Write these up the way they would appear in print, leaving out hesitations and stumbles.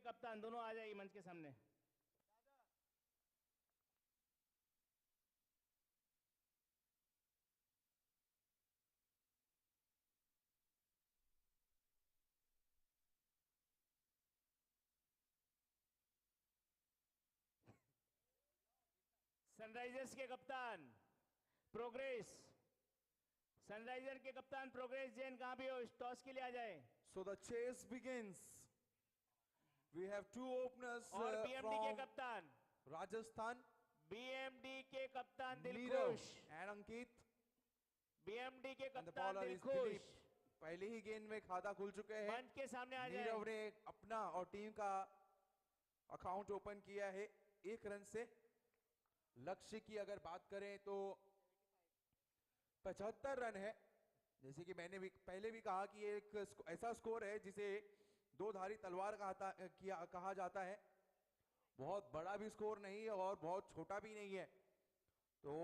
कप्तान दोनों आ जाइए मंच के सामने। सनराइजर्स के कप्तान प्रोग्रेस, सनराइजर के कप्तान प्रोग्रेस जैन कहां भी हो, टॉस के लिए आ जाए। So the chase begins. We have two openers और बीएमडी के from कप्तान, Rajasthan, बीएमडी के कप्तान Neerav Dilkhush, and Ankit, BMD के and the कप्तान bowler is दिलखुश Dilip. पहले ही गेंद में खाता खुल चुके हैं। मंच के सामने आ जाए। नीरव ने अपना और टीम का अकाउंट ओपन किया है 1 रन से। लक्ष्य की अगर बात करें तो 75 रन है। जैसे कि मैंने भी पहले भी कहा कि ये एक ऐसा स्कोर है जिसे दो धारी तलवार कहा जाता है। बहुत बड़ा भी स्कोर नहीं है और बहुत छोटा भी नहीं है, तो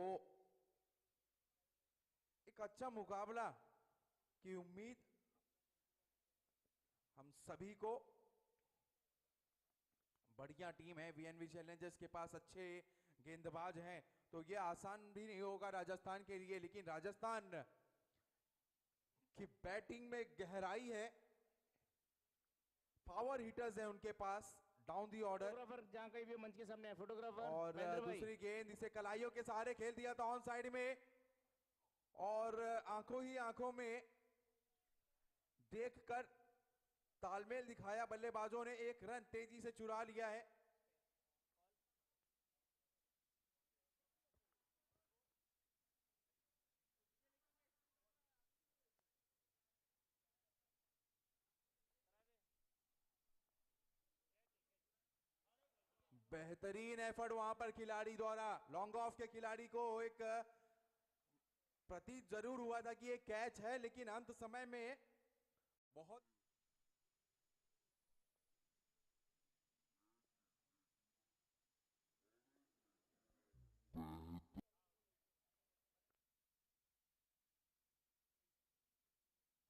एक अच्छा मुकाबला की उम्मीद हम सभी को। बढ़िया टीम है वीएनवी चैलेंजर्स के पास, अच्छे गेंदबाज हैं, तो ये आसान भी नहीं होगा राजस्थान के लिए। लेकिन राजस्थान की बैटिंग में गहराई है, पावर हिटर्स हैं उनके पास डाउन दी ऑर्डर। फोटोग्राफर जहां कहीं भी मंच के सामने है, फोटोग्राफर और दूसरी गेंद इसे कलाइयों के सहारे खेल दिया था ऑन साइड में, और आंखों ही आंखों में देखकर तालमेल दिखाया बल्लेबाजों ने, 1 रन तेजी से चुरा लिया है। बेहतरीन एफर्ट वहां पर खिलाड़ी द्वारा, लॉन्ग ऑफ के खिलाड़ी को एक प्रतीत जरूर हुआ था कि ये कैच है, लेकिन अंत समय में बहुत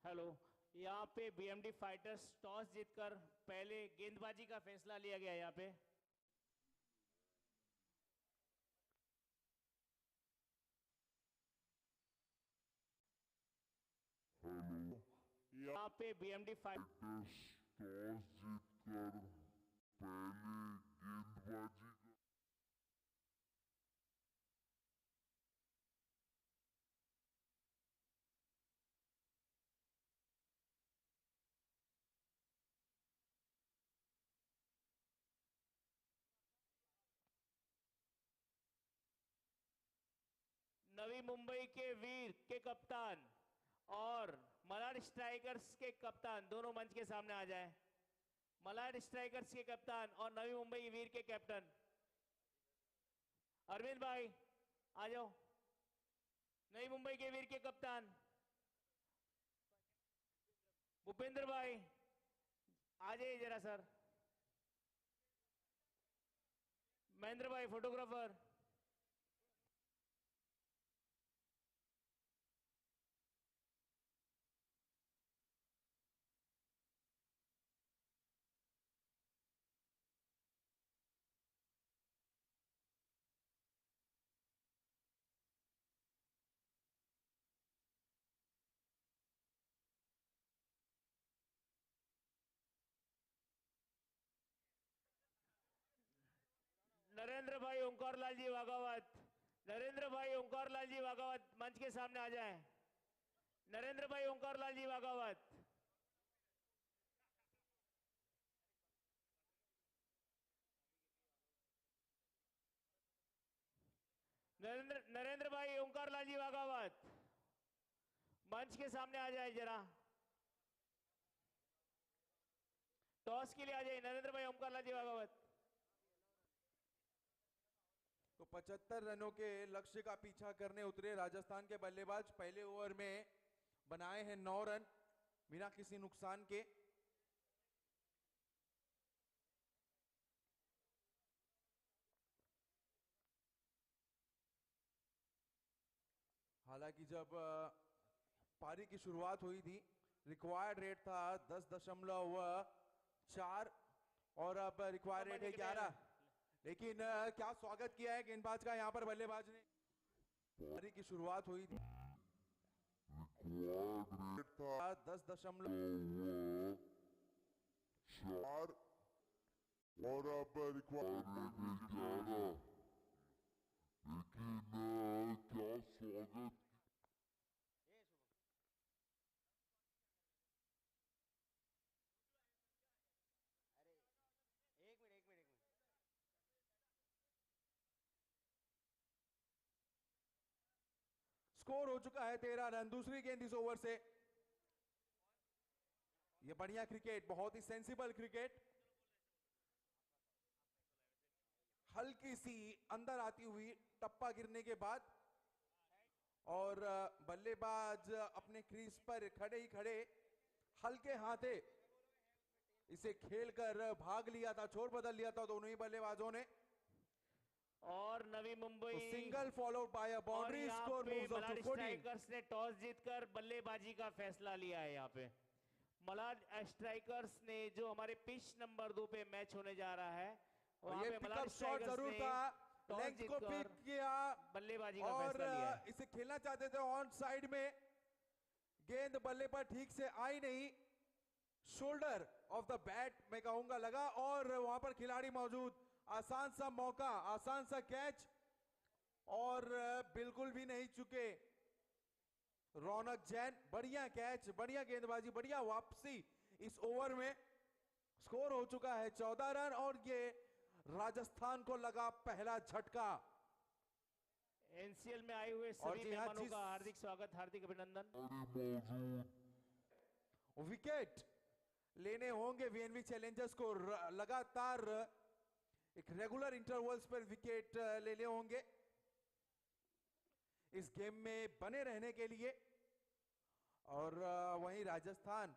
हेलो, यहाँ पे बीएमडी फाइटर्स टॉस जीतकर पहले गेंदबाजी का फैसला लिया गया। यहाँ पे यहाँ पे बीएमडी फाइटर्स टॉस जीतकर पहले गेंदबाजी का नवी मुंबई के वीर के कप्तान और मलाड स्ट्राइकर्स के कप्तान दोनों मंच के सामने आ जाएं। मलाड स्ट्राइकर्स के कप्तान और नवी मुंबई वीर के कैप्टन अरविंद भाई आ जाओ। नई मुंबई के वीर के कप्तान भूपेंद्र भाई आ जाइए जरा सर। महेंद्र भाई फोटोग्राफर, नरेंद्र भाई ओंकार लाल जी वागावत, नरेंद्र भाई ओंकार लाल जी वागावत मंच के सामने आ जाएं। नरेंद्र भाई ओंकार लाल जी वागावत, नरेंद्र भाई ओंकार लाल जी वागावत मंच के सामने आ जाए जरा। टॉस के लिए आ जाए नरेंद्र भाई ओंकार लाल जी वागावत। तो 75 रनों के लक्ष्य का पीछा करने उतरे राजस्थान के बल्लेबाज। पहले ओवर में बनाए हैं 9 रन बिना किसी नुकसान के। हालांकि जब पारी की शुरुआत हुई थी, रिक्वायर्ड रेट था 10.4 और अब रिक्वायर रेट है 11। लेकिन क्या स्वागत किया है गेंदबाज का यहाँ पर बल्लेबाज ने। पारी की शुरुआत हुई थी रिक्वायर्ड रेट था 10.4 और अब रिक्वायर्ड रेट है 11। लेकिन क्या स्वागत स्कोर हो चुका है 13 रन। दूसरी गेंद इस ओवर से। ये बढ़िया क्रिकेट, बहुत ही सेंसिबल क्रिकेट। हल्की सी अंदर आती हुई टप्पा गिरने के बाद और बल्लेबाज अपने क्रीज पर खड़े ही खड़े हल्के हाथे इसे खेलकर भाग लिया था, छोर बदल लिया था दोनों ही बल्लेबाजों ने। और Navi Mumbai single followed by a boundary, score moves up to 14। Strikers ने टॉस जीतकर बल्लेबाजी का फैसला लिया है। यहाँ पे मलाड स्ट्राइकर्स ने, जो हमारे पिच नंबर 2 पे मैच होने जा रहा है, वहां ये पे पिकअप मलाड शॉट स्ट्राइकर्स जरूर ने था, टॉस लेंथ को जीतकर पिक किया बल्लेबाजी का और फैसला लिया है। इसे खेलना चाहते थे ऑन साइड में। गेंद बल्ले पर ठीक से आई नहीं, शोल्डर ऑफ द बैट मैं कहूंगा लगा और वहां पर खिलाड़ी मौजूद। आसान सा मौका, आसान सा कैच और बिल्कुल भी नहीं चुके रौनक जैन। बढ़िया कैच, बढ़िया गेंदबाजी, बढ़िया वापसी इस ओवर में। स्कोर हो चुका है 14 रन और ये राजस्थान को लगा पहला झटका। एनसीएल में आए हुए और सभी जी हाँ, मेहमानों का हार्दिक स्वागत, हार्दिक अभिनंदन। मौजूद विकेट लेने होंगे वीएनवी चैलेंजर्स को। लगातार एक रेगुलर इंटरवल्स पर विकेट लेने होंगे इस गेम में बने रहने के लिए। और वहीं राजस्थान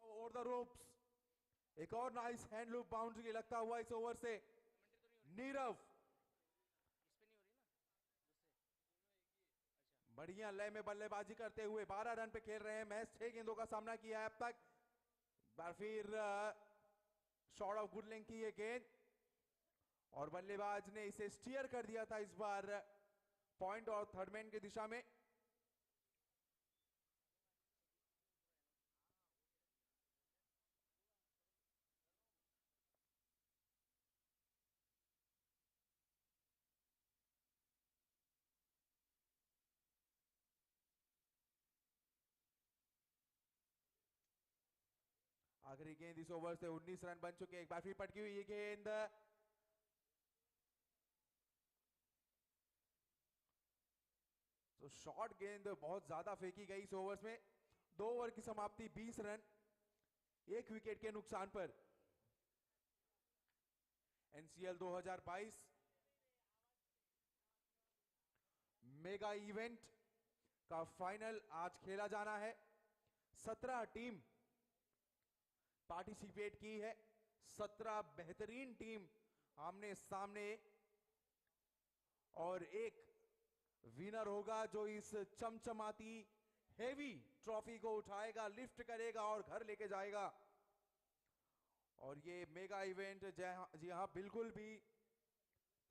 ओवर द रोप्स। एक और नाइस हैंड लूप बाउंड्री लगता हुआ इस ओवर से। नीरव बढ़िया लय में बल्लेबाजी करते हुए 12 रन पे खेल रहे हैं। मैच 6 गेंदों का सामना किया है अब तक। बार फिर शॉर्ट ऑफ गुड लेंथ की ये गेंद और बल्लेबाज ने इसे स्टीयर कर दिया था इस बार पॉइंट और थर्ड मैन की दिशा में। आखिरी गेंद इस ओवर से। 19 रन बन चुके। एक बार फिर पटकी हुई ये गेंद। तो शॉर्ट गेंद बहुत ज्यादा फेंकी गई इस ओवर्स में। 2 ओवर की समाप्ति, 20 रन 1 विकेट के नुकसान पर। एनसीएल 2022 मेगा इवेंट का फाइनल आज खेला जाना है। 17 टीम पार्टिसिपेट की है। 17 बेहतरीन टीम आमने सामने और एक विनर होगा जो इस चमचमाती हेवी ट्रॉफी को उठाएगा, लिफ्ट करेगा और घर लेके जाएगा। और ये मेगा इवेंट जी हाँ बिल्कुल भी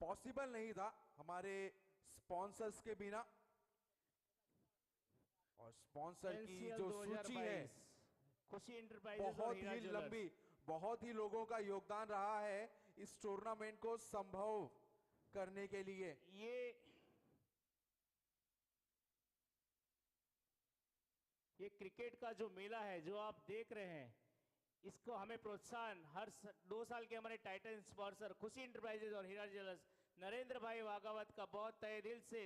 पॉसिबल नहीं था हमारे स्पॉन्सर्स के बिना। और स्पॉन्सर की NCL जो सूची है खुशी इंटरप्राइजेज बहुत ही लंबी, बहुत ही लोगों का योगदान रहा है इस टूर्नामेंट को संभव करने के लिए। ये क्रिकेट का जो मेला है जो आप देख रहे हैं, इसको हमें प्रोत्साहन हर 2 साल के हमारे टाइटन स्पॉन्सर खुशी इंटरप्राइजेज और हीरा ज्वेलर्स नरेंद्र भाई वागावत का बहुत तहे दिल से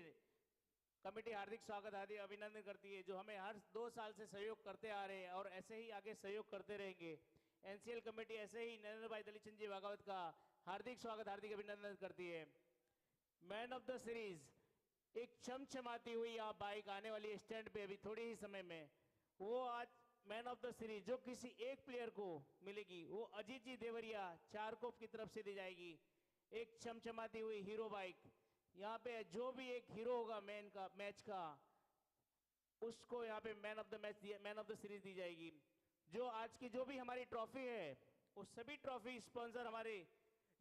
कमेटी हार्दिक स्वागत हार्दिक अभिनंदन करती है, जो हमें हर 2 साल से सहयोग करते आ रहे हैं और ऐसे ही आगे सहयोग करते रहेंगे। एनसीएल कमेटी ऐसे ही नरेंद्र भाई दलीप चंद जी भागवत का हार्दिक स्वागत हार्दिक अभिनंदन करती है। मैन ऑफ द सीरीज एक चमचमाती हुई यहाँ बाइक आने वाली है स्टैंड पे अभी थोड़ी ही समय में। वो आज मैन ऑफ द सीरीज जो किसी एक प्लेयर को मिलेगी वो अजीत जी देवरिया चारकोप की तरफ से दी जाएगी। एक चमचमाती हुई हीरो बाइक यहाँ पे जो भी एक हीरो होगा मैच का उसको यहाँ पे man of the man of the series दी जाएगी। जो आज की जो भी हमारी ट्रॉफी है वो सभी ट्रॉफी स्पॉन्सर हमारे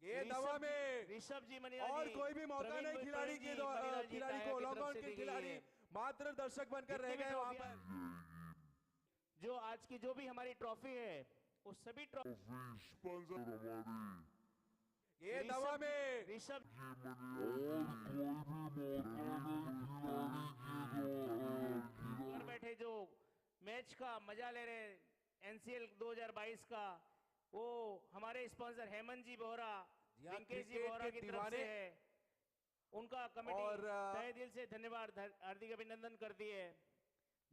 ये दवा में ऋषभ जी मनीलाल और जी, कोई भी मौका प्रवीण नहीं खिलाड़ी जी, के मनीलाल जी खिलाड़ी टाया को की लॉन्ग तरफ ऑन से के दी गई खिलाड़ी है। मात्र दर्शक बनकर रह जितनी भी गए वहां पर। जो आज की जो भी हमारी ट्रॉफी है वो सभी ट्रॉफी स्पॉन्सर हमारी ये दवा में ऋषभ घर बैठे जो मैच का मजा ले रहे एनसीएल 2022 का वो हमारे स्पॉन्सर हेमंत जी बोहरा जी हाँ, रिंकेश जी क्रिकेट बोहरा के की तरफ से दीवाने। है। उनका कमेटी और, तहे दिल से धन्यवाद हार्दिक अभिनंदन करती है।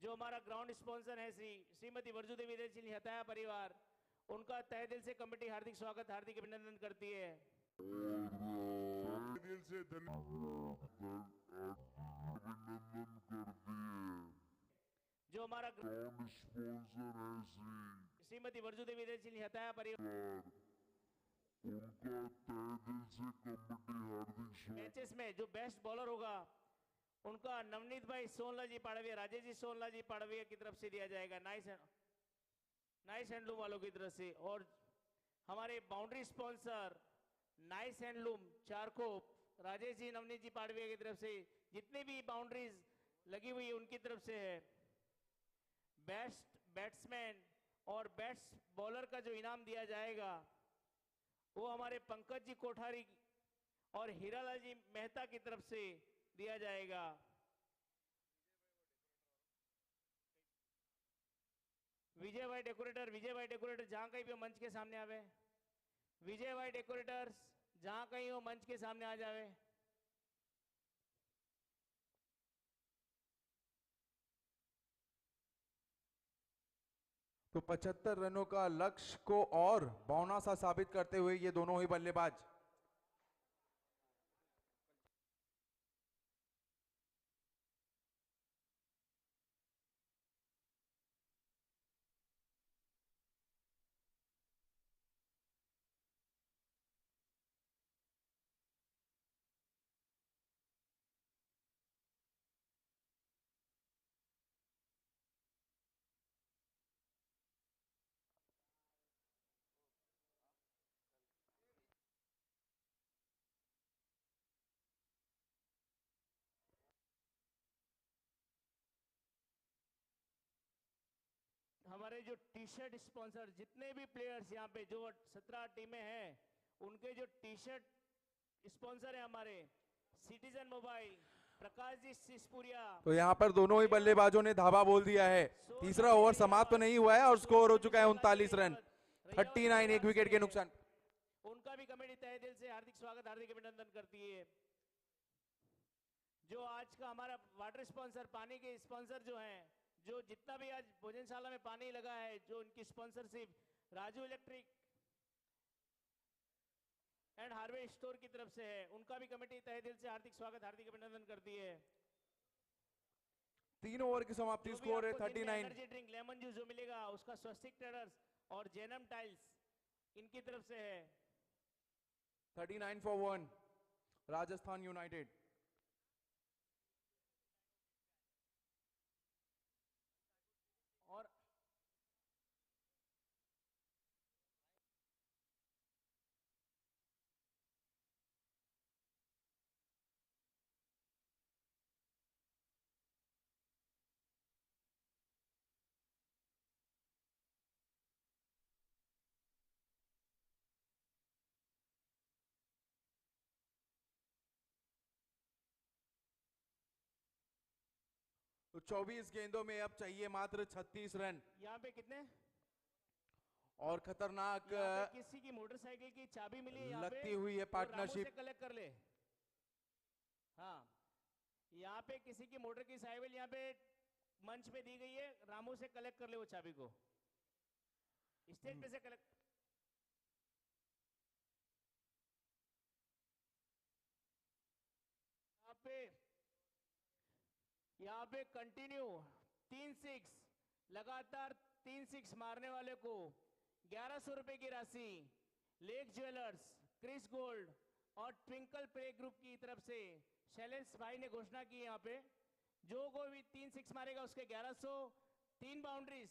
जो हमारा ग्राउंड स्पॉन्सर है श्रीमती वर्जू देवी देवी हताया परिवार उनका तहे दिल से कमेटी हार्दिक स्वागत हार्दिक अभिनंदन करती है। दिल से अभिनंदन करती है। जो हमारा ग्राउंड स्पॉन्सर है श्रीमती वर्जू देवी देवी हताया परिवार उनका तहे दिल से कमेटी हार्दिक स्वागत। मैचेस में जो बेस्ट बॉलर होगा उनका नवनीत भाई सोनला जी पाड़विया राजेश जी सोनला जी पाड़विया की तरफ से दिया जाएगा नाइस हैंडलूम वालों की तरफ से। और हमारे boundary sponsor nice handloom Charkop Rajesh ji Navneet ji Padvia की तरफ से जितनी भी बाउंड्रीज लगी हुई है उनकी तरफ से है। बेस्ट बैट्समैन और बेस्ट बॉलर का जो इनाम दिया जाएगा वो हमारे पंकज जी कोठारी और हीरालाल जी मेहता की तरफ से दिया जाएगा। विजय भाई डेकोरेटर जहां कहीं भी मंच के सामने आवे। विजय भाई डेकोरेटर्स जहां कहीं हो मंच के सामने आ जावे। तो 75 रनों का लक्ष्य को और बौना सा साबित करते हुए ये दोनों ही बल्लेबाज हमारे जो टी शर्ट स्पॉन्सर जितने भी प्लेयर्स यहाँ पे जो 17 टीमें हैं उनके जो टी शर्ट स्पॉन्सर है हमारे सिटीजन मोबाइल प्रकाश जी सिसपुरिया। तो यहाँ पर दोनों ही बल्लेबाजों ने धावा बोल दिया है। तीसरा ओवर समाप्त तो नहीं हुआ है और स्कोर हो चुका है 39 रन 39 एक विकेट के नुकसान। उनका भी कमेटी तहे दिल से हार्दिक स्वागत हार्दिक अभिनंदन करती है। जो आज का हमारा वाटर स्पॉन्सर पानी के स्पॉन्सर जो हैं जो जितना भी आज भोजनशाला में पानी लगा है जो उनकी sponsorship Raju electric and Harvey store की तरफ से है उनका भी कमेटी तहे दिल से हार्दिक स्वागत हार्दिक अभिनंदन करती है। 3 ओवर की समाप्ति स्कोर है 39। एनर्जी ड्रिंक लेमन जूस जो मिलेगा उसका स्वस्तिक ट्रेडर्स और जेनम टाइल्स इनकी तरफ से है 39 for 1 राजस्थान यूनाइटेड। और तो 24 गेंदों में अब चाहिए मात्र 36 रन यहाँ पे कितने और खतरनाक यहाँ पे किसी की मोटरसाइकिल की चाबी मिली है यहाँ लगती पे, हुई है वो रामू पार्टनरशिप। से कलेक्ट कर ले। हाँ यहाँ पे किसी की मोटर की साइकिल यहाँ पे मंच पे दी गई है रामू से कलेक्ट कर ले वो चाबी को स्टेज पे से कलेक्ट यहाँ पे कंटिन्यू 3-6 लगातार 3-6 मारने वाले को 1100 रुपए की राशि लेक ज्वेलर्स, क्रिस गोल्ड और ट्विंकल प्ले ग्रुप की तरफ से शैलेश भाई ने घोषणा की। यहाँ पे जो कोई भी 3-6 मारेगा उसके 1100, 3 boundaries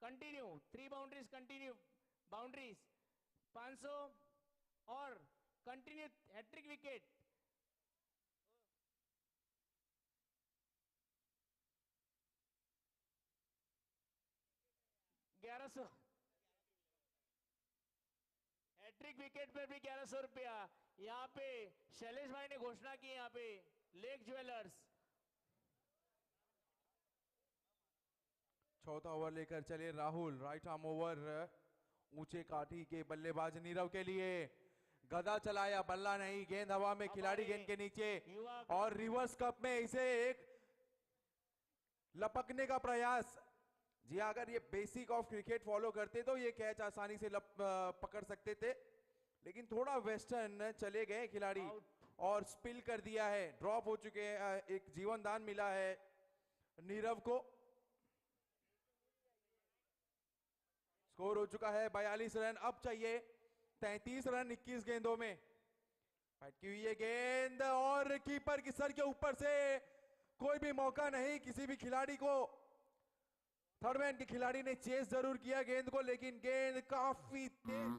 continue, 3 boundaries continue boundaries 500 और continue hattrick wicket 1100, hattrick wicket पर भी 1100 रुपया। यहाँ पे शैलेश भाई ने घोषणा की। यहाँ पे लेक ज्वेलर्स चौथा ओवर लेकर चले राहुल। राइट आर्म ओवर ऊंचे काठी के बल्लेबाज नीरव के लिए। गदा चलाया, बल्ला नहीं, गेंद हवा में, खिलाड़ी गेंद के नीचे और रिवर्स कप में इसे एक लपकने का प्रयास। जी हाँ, अगर ये बेसिक ऑफ क्रिकेट फॉलो करते तो ये कैच आसानी से पकड़ सकते थे, लेकिन थोड़ा वेस्टर्न चले गए खिलाड़ी और स्पिल कर दिया है। ड्रॉप हो चुके हैं, एक जीवन दान मिला है नीरव को। स्कोर हो चुका है 42 रन। अब चाहिए 33 रन 21 गेंदों में। फटकी हुई है गेंद और कीपर की सर के ऊपर से कोई भी मौका नहीं किसी भी खिलाड़ी को। थर्ड मैन के खिलाड़ी ने चेस जरूर किया गेंद को, लेकिन गेंद काफी तेज।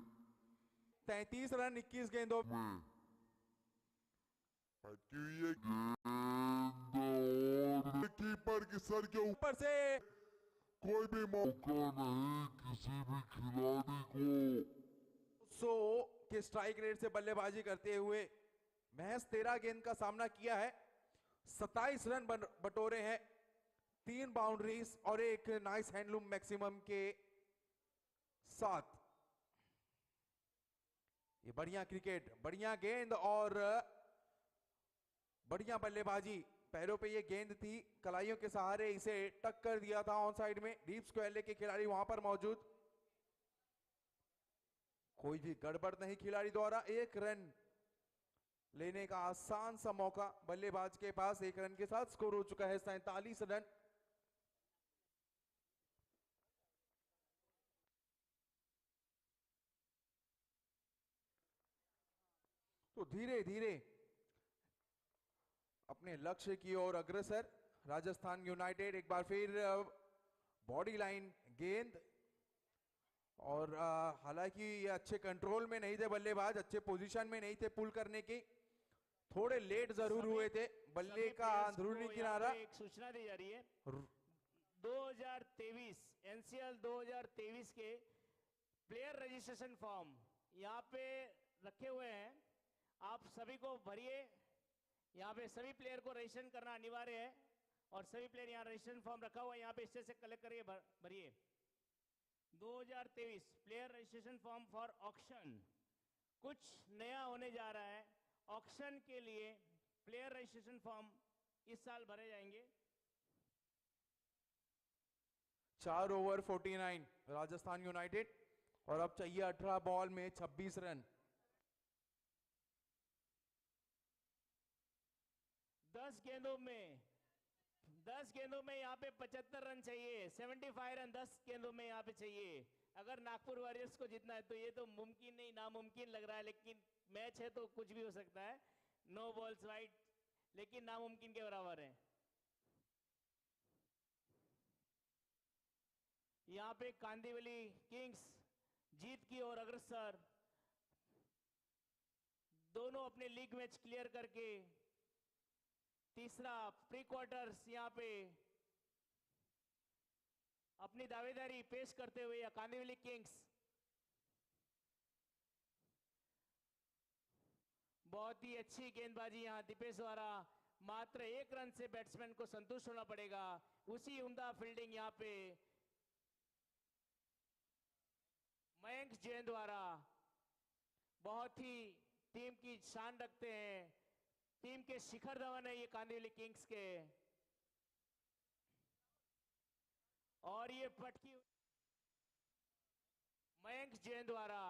33 रन 21 गेंदों में। फटकी हुई है गेंद और कीपर की सर के ऊपर से कोई भी मौका नहीं किसी भी खिलाड़ी को। 100 के स्ट्राइक रेट से बल्लेबाजी करते हुए महज 13 गेंद का सामना किया है। 27 रन बटोरे हैं, 3 बाउंड्रीज और एक नाइस हैंडलूम मैक्सिमम के साथ। ये बढ़िया क्रिकेट, बढ़िया गेंद और बढ़िया बल्लेबाजी। पैरों पे ये गेंद थी, कलाइयों के सहारे इसे टक कर दिया था ऑन साइड में। डीप स्क्वायर लेग के खिलाड़ी वहां पर मौजूद। कोई भी गड़बड़ नहीं खिलाड़ी द्वारा। 1 रन लेने का आसान सा मौका बल्लेबाज के पास। 1 रन के साथ स्कोर हो चुका है 47 रन। तो धीरे धीरे अपने लक्ष्य की ओर अग्रसर राजस्थान यूनाइटेड। एक बार फिर बॉडी लाइन गेंद और हालांकि ये अच्छे कंट्रोल में नहीं थे बल्लेबाज, अच्छे पोजीशन में नहीं थे पुल करने की, थोड़े लेट जरूर हुए थे। बल्ले का अंदरूनी किनारा। एक सूचना दी जा रही है 2023 एनसीएल 2023 के प्लेयर रजिस्ट्रेशन फॉर्म यहाँ पे रखे हुए हैं। आप सभी को भरिए। यहाँ पे सभी प्लेयर को रजिस्ट्रेशन करना अनिवार्य है और सभी प्लेयर यहाँ रजिस्ट्रेशन फॉर्म रखा हुआ है, यहाँ पे स्टेज से कलेक्ट करिए, भरिए। 2023 player registration form for auction. कुछ नया होने जा रहा है। ऑक्शन के लिए प्लेयर रजिस्ट्रेशन फॉर्म इस साल भरे जाएंगे। 4 ओवर 49 राजस्थान यूनाइटेड और अब चाहिए 18 बॉल में 26 रन। 10 गेंदों में यहाँ पे 75 रन चाहिए। 75 रन 10 गेंदों में यहाँ पे चाहिए। अगर नागपुर वॉरियर्स को जीतना है तो ये तो मुमकिन नहीं, नामुमकिन लग रहा है, लेकिन मैच है तो कुछ भी हो सकता है। नो बॉल्स वाइड, लेकिन नामुमकिन के बराबर है। यहाँ पे कांदिवली किंग्स जीत की ओर अग्रसर। दोनों अपने लीग मैच क्लियर करके तीसरा प्री क्वार्टर्स यहाँ पे अपनी दावेदारी पेश करते हुए कांदिवली किंग्स बहुत ही अच्छी गेंदबाजी यहाँ दीपेश द्वारा। मात्र 1 रन से बैट्समैन को संतुष्ट होना पड़ेगा। उसी उम्दा फील्डिंग यहाँ पे मयंक जैन द्वारा। बहुत ही टीम की शान रखते हैं, टीम के शिखर धवन है ये कांदिवली किंग्स के। और ये पटकी मयंक जैन द्वारा।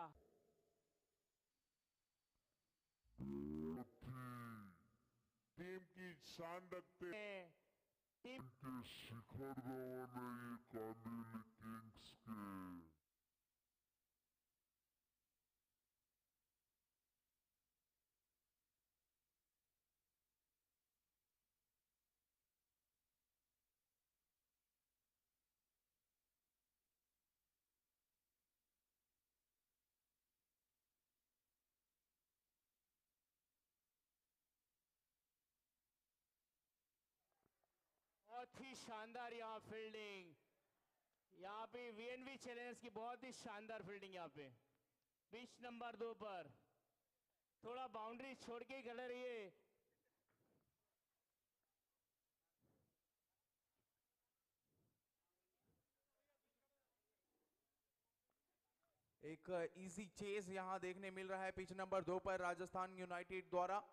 टीम की शान रखते हैं टीम के शिखर धवन है ये कांदिवली किंग्स के। बहुत ही शानदार यहाँ फील्डिंग, यहाँ पे वीएनवी चैलेंजर्स की बहुत ही शानदार फील्डिंग। यहाँ पे पिच नंबर 2 पर थोड़ा बाउंड्री छोड़ के खड़े रहिए। एक इजी चेस यहां देखने मिल रहा है पिच नंबर 2 पर राजस्थान यूनाइटेड द्वारा।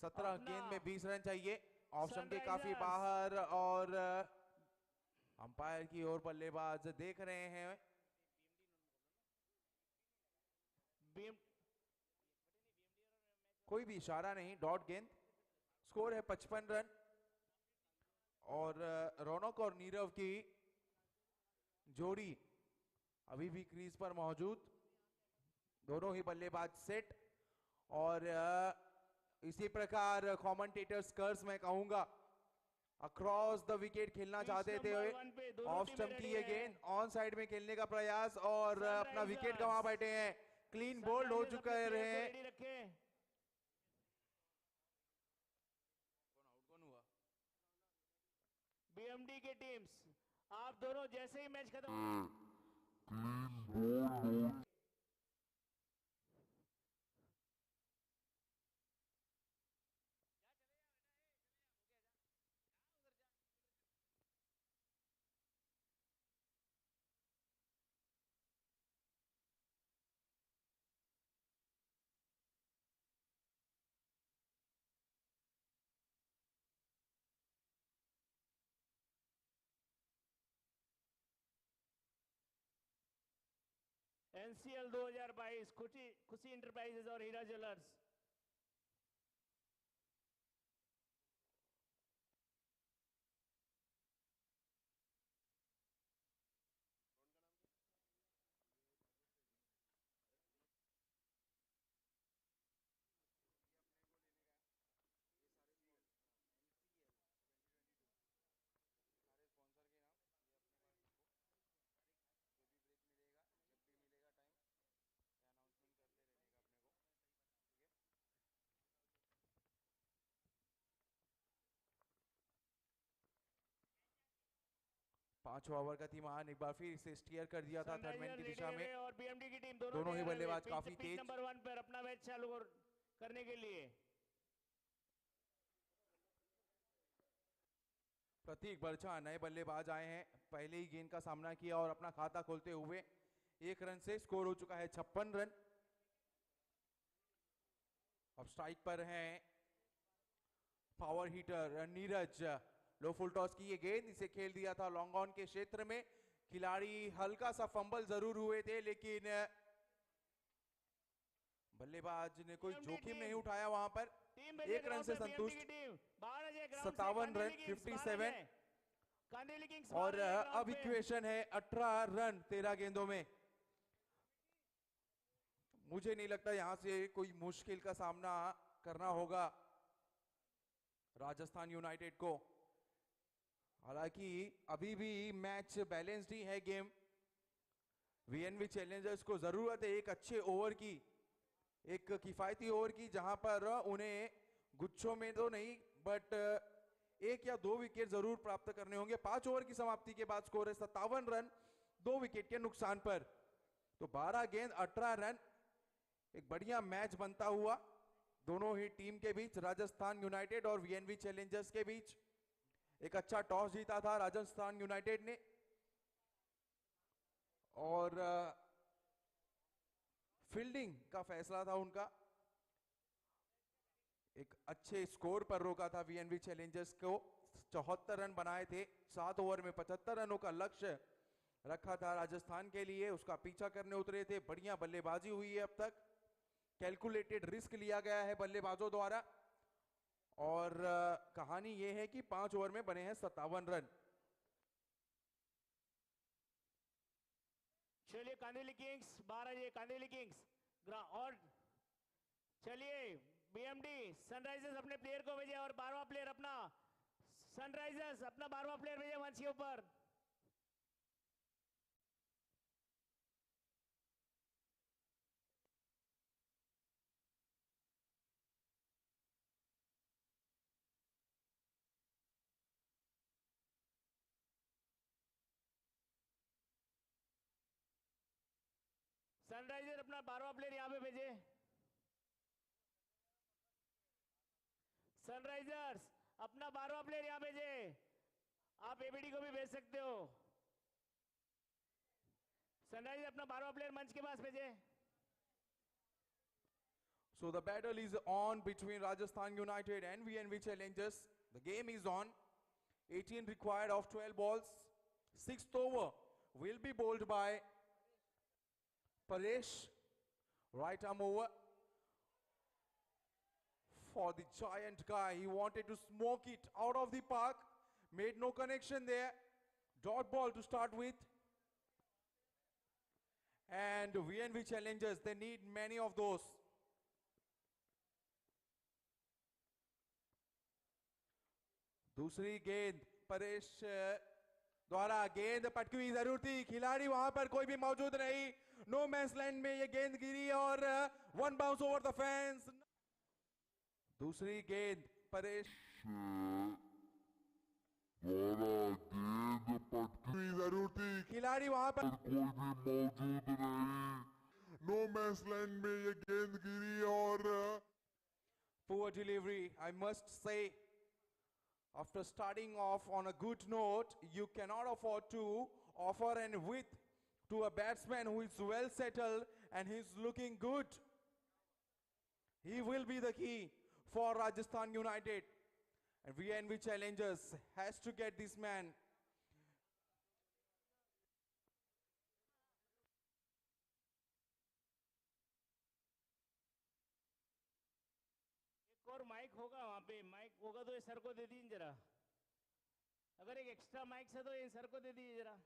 17 अपना गेंद में 20 रन चाहिए, ऑप्शन के काफी सनराइजर्स बाहर, और अंपायर की ओर बल्लेबाज देख रहे हैं। बीएम कोई भी इशारा नहीं, डॉट गेंद। स्कोर है 55 रन और रौनक और नीरव की जोड़ी अभी भी क्रीज पर मौजूद। दोनों ही बल्लेबाज सेट, और इसी प्रकार कमेंटेटर्स कर्स मैं कहूंगा अक्रॉस द विकेट खेलना चाहते थे। नंबर 1 पे दोनों ऑफ टीमें स्टंप रेडी की ये हैं। गेंद ऑन साइड में खेलने का प्रयास, और अपना विकेट सनराइजर्स। गंवा बैठे हैं। क्लीन बोल्ड हो सनराइजर्स चुका अपने प्लेयर है। को रेडी रखें। कौन हुआ? बीएमडी के टीम्स, आप दोनों जैसे ही मैच खत्म क्लीन बोल्ड हो एनसीएल 2022 खुशी इंटरप्राइजेज और हीरा ज्वेलर्स। पांचवा ओवर का तिमाही एक बार फिर इसे स्टीयर कर दिया था थर्डमैन की दिशा में। और बीएमडी की टीम दोनों ही तैयार बल्लेबाज है काफी पिच तेज। नंबर 1 पर अपना मैच चालू करने के लिए। प्रतीक बर्छा नए बल्लेबाज आए हैं, पहले ही गेंद का सामना किया और अपना खाता खोलते हुए 1 रन से स्कोर हो चुका है 56 रन। अब स्ट्राइक पर हैं पावर हिटर नीरज। लो फुल टॉस की ये गेंद, इसे खेल दिया था लॉन्ग ऑन के क्षेत्र में। खिलाड़ी हल्का सा फंबल जरूर हुए थे, लेकिन बल्लेबाज ने कोई जोखिम नहीं उठाया वहां पर। 1 रन से संतुष्ट। 57 रन 57, और अब इक्वेशन है 18 रन 13 गेंदों में। मुझे नहीं लगता यहां से कोई मुश्किल का सामना करना होगा राजस्थान यूनाइटेड को। हालांकि अभी भी मैच बैलेंस्ड ही है गेम। वीएनवी चैलेंजर्स को जरूरत है एक अच्छे ओवर की, एक किफायती ओवर की, जहां पर उन्हें गुच्छों में तो नहीं बट 1 या 2 विकेट जरूर प्राप्त करने होंगे। 5 ओवर की समाप्ति के बाद स्कोर है 57 रन 2 विकेट के नुकसान पर। तो 12 गेंद 18 रन, एक बढ़िया मैच बनता हुआ दोनों ही टीम के बीच, राजस्थान यूनाइटेड और वीएनवी चैलेंजर्स के बीच। एक अच्छा टॉस जीता था राजस्थान यूनाइटेड ने, और फील्डिंग का फैसला था उनका। एक अच्छे स्कोर पर रोका था वीएनवी चैलेंजर्स को। 74 रन बनाए थे, 7 ओवर में 75 रनों का लक्ष्य रखा था राजस्थान के लिए। उसका पीछा करने उतरे थे। बढ़िया बल्लेबाजी हुई है अब तक, कैलकुलेटेड रिस्क लिया गया है बल्लेबाजों द्वारा। और कहानी ये है कि 5 ओवर में बने हैं 57 रन। चलिए कांदिवली किंग्स 12 कांदिवली किंग्स और चलिए बीएमडी सनराइजर्स अपने प्लेयर को भेजे और 12वां प्लेयर अपना सनराइजर्स अपना 12वां प्लेयर भेजे मंच के ऊपर। सनराइजर अपना 12वां प्लेयर यहां पे भेजे। सनराइजर्स अपना 12वां प्लेयर यहां भेजे। आप एबीडी को भी भेज सकते हो। सनराइजर अपना 12वां प्लेयर मंच के पास भेजे। So the battle is on between Rajasthan United and VNV Challengers. The game is on. 18 required of 12 balls. 6th over will be bowled by Paresh. Right arm over for the giant guy. He wanted to smoke it out of the park. Made no connection there. Dot ball to start with. And VNV Challengers, they need many of those. दूसरी गेंद परेश द्वारा गेंद पटकी हुई जरूर थी, खिलाड़ी वहां पर कोई भी मौजूद नहीं। नो मैंस लैंड में ये गेंद गिरी और 1 बाउंस ओवर द फेंस। दूसरी गेंद परेश द्वारा गेंद पटकी जरूर थी, खिलाड़ी वहां पर कोई भी मौजूद नहीं। नो मैंस लैंड में ये गेंद गिरी और poor delivery, I must say. After starting off on a good note, you cannot afford to offer an width to a batsman who is well settled and he's looking good. He will be the key for Rajasthan United. And VNV Challengers has to get this man. एक और mic होगा वहां पे, mic होगा तो ये sir को दे दीजिए जरा। अगर एक एक्स्ट्रा माइक है तो ये सर को दे दीजिए जरा।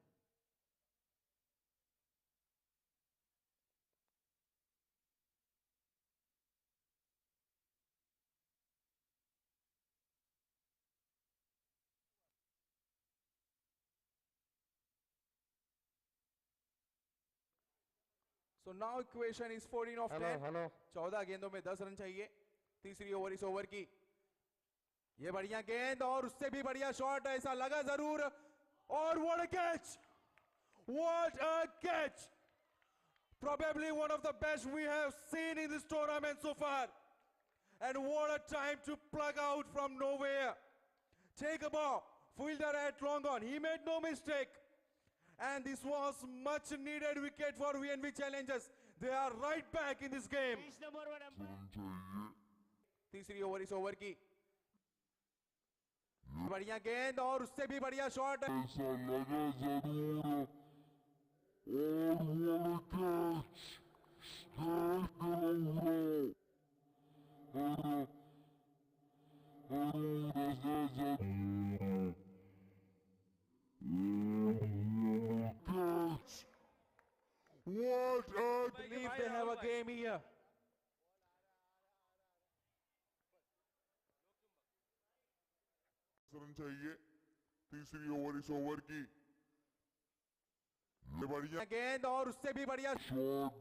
So now equation is 14 of 10. 14 गेंदों में 10 रन चाहिए। तीसरी ओवर इस ओवर की। ये बढ़िया गेंद और उससे भी बढ़िया शॉट, ऐसा लगा जरूर। और what a catch! What a catch! Probably one of the best we have seen in this tournament so far. And what a time to plug out from nowhere. Take a ball. Fielder at long on. He made no mistake. And this was much needed wicket for VNV Challengers. They are right back in this game. Pitch number 1 umpire. Run चाहिए। तीसरी over इस over की। बढ़िया गेंद और उससे भी बढ़िया शॉट। ऐसा लगा जरूर और what a catch! What a I believe they have a game here. Run चाहिए। तीसरी ओवर इस ओवर की। ये बढ़िया गेंद और उससे भी बढ़िया शॉट।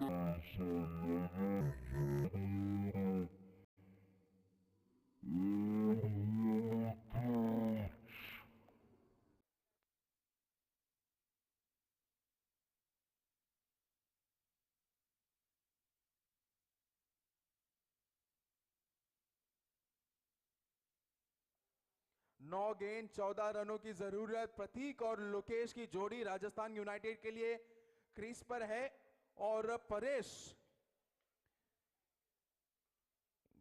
नौ गेंद 14 रनों की जरूरत। प्रतीक और लोकेश की जोड़ी राजस्थान यूनाइटेड के लिए क्रीज पर है और परेश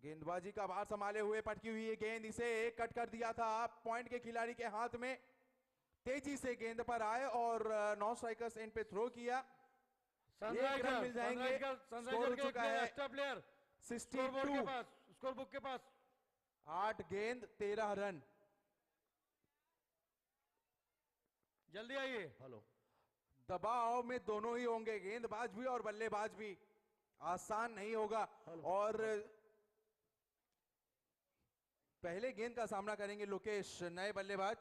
गेंदबाजी का भार संभाले हुए पटकी हुई ये गेंद, इसे कट कर दिया था पॉइंट के खिलाड़ी के हाथ में। तेजी से गेंद पर आए और 9 स्ट्राइकर्स एंड पे थ्रो किया। एक रन मिल जाएंगे। स्कोर हो चुका है प्लेयर 62। स्कोर बुक के पास 8 गेंद 13 रन। जल्दी आइए। हेलो। दबाव में दोनों ही होंगे, गेंदबाज भी और बल्लेबाज भी, आसान नहीं होगा। और पहले गेंद का सामना करेंगे लोकेश, नए बल्लेबाज।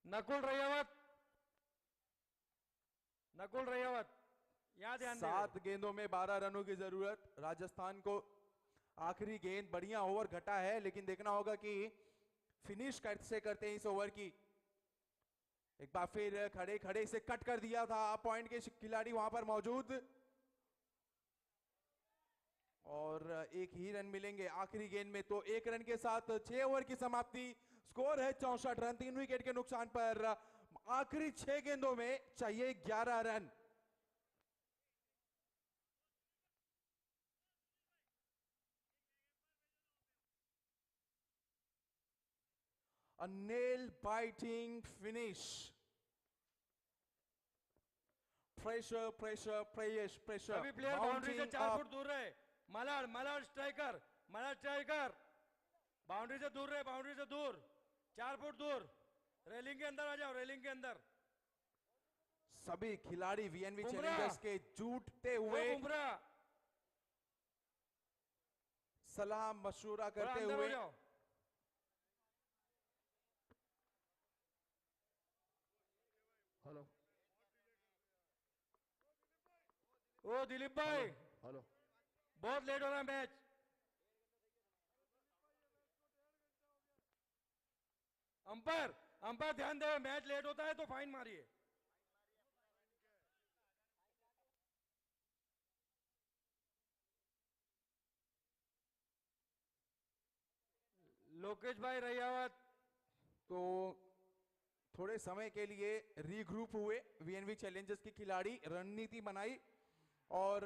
नकुल रैयावत, नकुल रैयावत, यहां ध्यान दें। 7 गेंदों में 12 रनों की जरूरत राजस्थान को। आखिरी गेंद, बढ़िया ओवर घटा है, लेकिन देखना होगा कि फिनिश कैसे करते हैं इस ओवर की। एक बार फिर खड़े खड़े से कट कर दिया था, पॉइंट के खिलाड़ी वहां पर मौजूद, और एक ही रन मिलेंगे आखिरी गेंद में। तो 1 रन के साथ 6 ओवर की समाप्ति। स्कोर है 64 रन, 3 विकेट के नुकसान पर। आखिरी 6 गेंदों में चाहिए 11 run. A nail biting finish. Pressure, pressure, pressure. सभी प्लेयर बाउंड्री से Mounting 4 up. फुट दूर रहे। Malad, Malad striker, Malad striker boundary से दूर रहे, बाउंड्री से दूर 4 फुट दूर। रेलिंग के अंदर आ जाओ, रेलिंग के अंदर। सभी खिलाड़ी वीएनवी बुमराह। चैलेंजर्स के जूटते वो हुए, बुमराह, सलाह मशूरा थोड़ा करते अंदर हो हुए, जाओ। हेलो। ओ दिलीप भाई, हेलो। बहुत लेट हो रहा है मैच। अंपायर, अंपायर ध्यान दे, मैच लेट होता है तो फाइन मारिए। लोकेश भाई रैयावत, तो थोड़े समय के लिए रीग्रुप हुए वीएनवी चैलेंजर्स के खिलाड़ी, रणनीति बनाई, और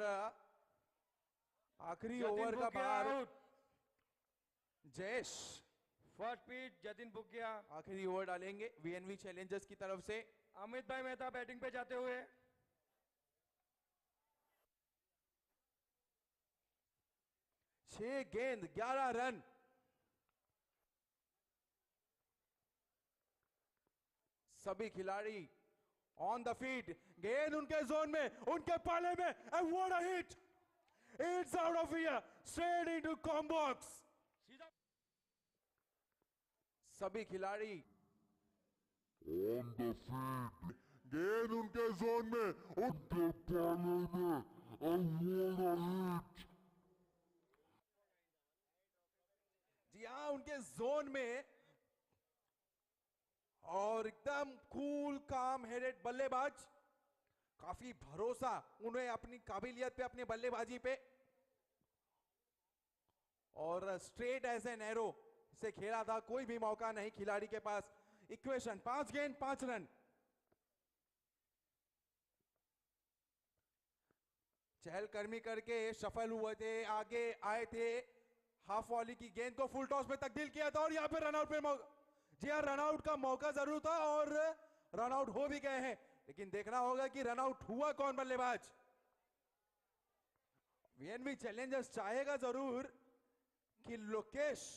आखिरी जतिन ओवर का बुकिया बाहर out. Jayesh first pitch Jatin Bukiya. आखिरी ओवर डालेंगे वीएनवी चैलेंजर्स की तरफ से। अमित भाई मेहता बैटिंग पे जाते हुए। 6 गेंद 11 रन। सभी खिलाड़ी ऑन द फीट, गेंद उनके जोन में, उनके पाले में, and what a hit! It's out of here, straight into combo box. सीधा सभी खिलाड़ी ऑन द फील्ड, गेंद उनके जोन में, उनके पाले में, and what a hit! जी हाँ, उनके जोन में, और एकदम कूल काम हेडेड बल्लेबाज। काफी भरोसा उन्हें अपनी काबिलियत पे, अपनी बल्लेबाजी पे, और स्ट्रेट एज एन एरो से खेला था, कोई भी मौका नहीं खिलाड़ी के पास। इक्वेशन 5 गेंद 5 रन। चहलकदमी करके सफल हुए थे, आगे आए थे, हाफ वॉली की गेंद को फुल टॉस में तब्दील किया था, और यहां पे रनआउट पे मौका। जी हाँ, रनआउट का मौका जरूर था, और रनआउट हो भी गए हैं, लेकिन देखना होगा कि रनआउट हुआ कौन बल्लेबाज। वीएनवी चैलेंजर्स चाहेगा जरूर कि लोकेश,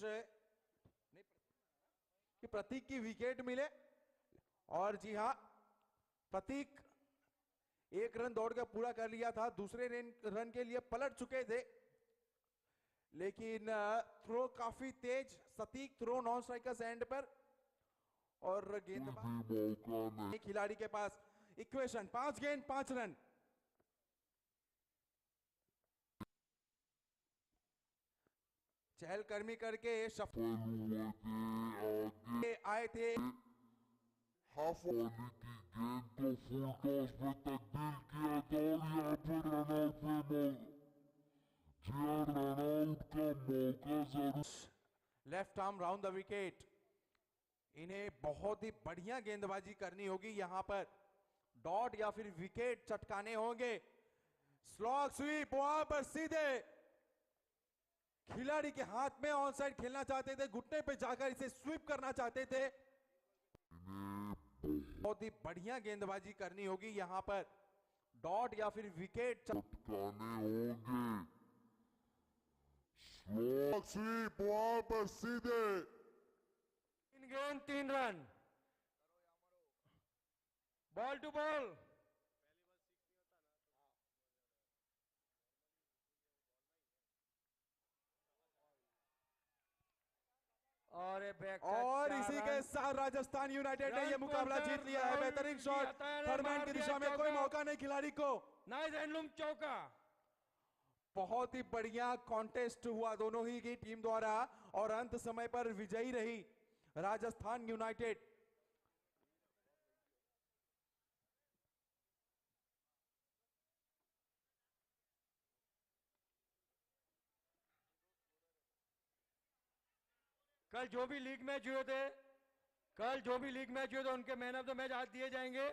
कि प्रतीक की विकेट मिले, और जी हाँ, प्रतीक 1 रन दौड़ कर पूरा कर लिया था, दूसरे रन के लिए पलट चुके थे, लेकिन थ्रो काफी तेज, सटीक थ्रो नॉन स्ट्राइकर्स एंड पर, और गेंदबाज मौका नहीं। खिलाड़ी के पास। इक्वेशन 5 गेंद 5 रन। चहलकदमी करके सफल हुए थे, आगे आए थे, हाफ वॉली की गेंद को फुल टॉस में तब्दील किया था, और यहाँ पे रनआउट पे रनआउट का मौका जरूर। Left arm round the wicket. इन्हें बहुत ही बढ़िया गेंदबाजी करनी होगी यहां पर, डॉट या फिर विकेट चटकाने होंगे। स्लॉग स्वीप वहां पर सीधे खिलाड़ी के हाथ में ऑन साइड खेलना चाहते थे, घुटने पे जाकर इसे स्वीप करना चाहते थे। बहुत ही बढ़िया गेंदबाजी करनी होगी यहां पर, डॉट या फिर विकेट चटकाने होंगे। स्लो स्वीप वहां पर सीधे। 3 गेंद 3 रन। Ball to ball. और इसी के साथ राजस्थान यूनाइटेड ने यह मुकाबला जीत लिया है। बेहतरीन शॉट, थर्ड मैन की दिशा में, कोई मौका नहीं खिलाड़ी को। नाइस हैंडलूम चौका। बहुत ही बढ़िया कॉन्टेस्ट हुआ दोनों ही की टीम द्वारा और अंत समय पर विजयी रही राजस्थान यूनाइटेड। कल जो भी लीग मैच हुए थे उनके मैन ऑफ द मैच आज दिए जाएंगे।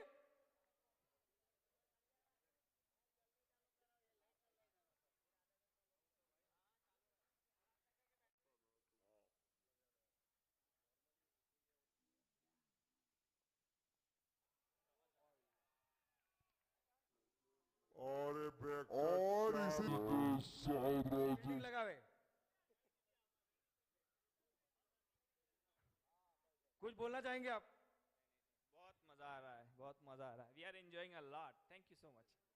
और इसी के साथ लगावे। कुछ बोलना चाहेंगे आप? बहुत मजा आ रहा है, बहुत मजा आ रहा है। We are enjoying a lot. Thank you so much.